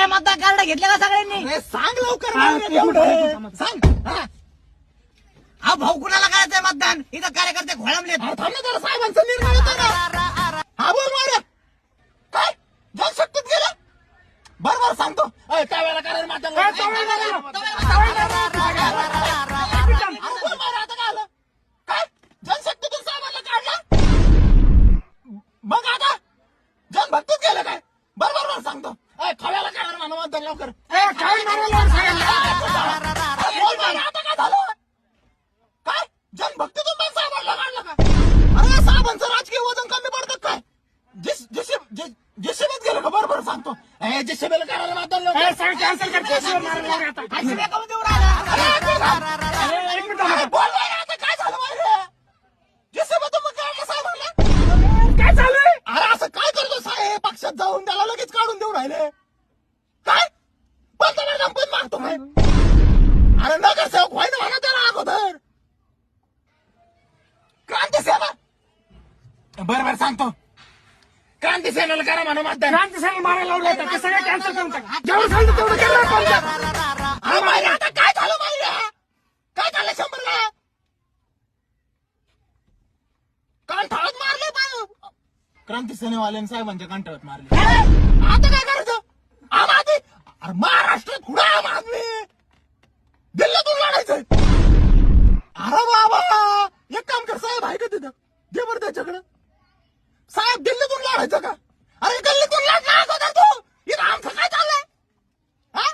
काय मतदान कार्ड घेतले का सगळ्यांनी? अरे सांग लवकर हा, मला एक एवढं. मिनिट. सांग हा. हा भाऊ कुणाला करायचंय मतदान? इथं कार्यकर्ते घोळंबलेत. अरे थांब ना जरा, साहेबांचा निर्णय होता ना. हा बोल मारा. काय जनशक्तीत गेलं? बरोबर सांगतो. अय, त्या वेळेला करायला मतदान. ए, त्या वेळेला अरे बोल मारा, आता काय आलं? काय जनशक्तीतून साहेबांना काढलं? बघ आता जनभक्तीत गेलं काय? बरोबर सांगतो. अय, खव्याला करायला म्हणा मतदान लवकर. ए, काय मारायला सांगितलं? अरे बोल मारा, आता काय झालं? काय जनभक्तीतून पण साहेबांना काढलं का? अरे साहेबांचं राजकीय वजन कमी पडतं काय? जिशिबत गेलं का? बरोबर सांगतो. जिशिबेला करायला मतदान लवकर. ए, सांग, कॅन्सल कर, केसवर मारायला लागला आता. अशी बे करून देऊ राहिला. अरे, एक मिनिट अरे थांबा. बोल मारा, आता काय झालं माहिती? जिशिबतून मग काढलं साहेबांना? काय चालू आहे? अरे असं काय करतो साहेब? पक्षात जाऊन त्याला लगेच काढून देऊ राहिले काय? पंतप्रधान पण मागतो काय? अरे नगरसेवक व्हाय ना म्हणा त्याला अगोदर. क्रांती सेना बरोबर सांगतो. क्रांती सेनेला करा म्हणा मतदान. क्रांती सेना मारायला लावलं होतं. ते सगळं कॅन्सल करून टाक. जेवढं सांगतो तेवढं केलं पंचायत. अरे माहिती आता काय झालं माहिती? काय झालं 100 वेळा? कांठाळात मारले पण क्रांती सेनेवाल्याने साहेबांच्या कांठाळात मारले. आता काय करायचं? आम आदमी. अरे महाराष्ट्रात कुठं आम आदमी? दिल्लीतून लढायचंय. अरे बाबा एक काम कर, साहेब आहे का तिथं? दे बरं त्याच्याकडं. साहेब दिल्लीतून लढायचं का? अरे दिल्लीतून लढला अगोदर तू. इथं आमचं काय चाललंय? हा?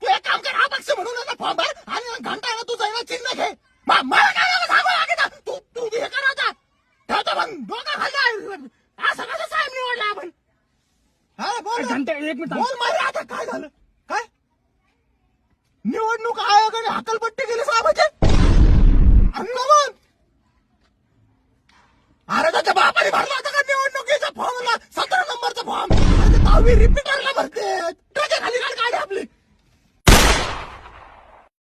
तू एक काम कर, हा पक्ष म्हणून आहे ना फॉर्म भर आणि घंटा आहे ना तुझं आहे ना चिन्ह घे. मला काय सांगू लागेल? तू हे कर आता. ठेवतो पण डोका खाली. असं कसं साहेब निवडला आपण? हा बोल. घंटा एक मिनिट थांब. बोल मारे, आता काय झालं? काय निवडणूक आयोगाने हकलपट्टी केली साहेबाची? अन्नमन अरे त्याच्या बापाने भरला होता का निवडणुकीचा फॉर्मला? 17 नंबरचा फॉर्म. अरे 10वी रिपीटरला भरते. त्याच्या खाली काय काढे आपली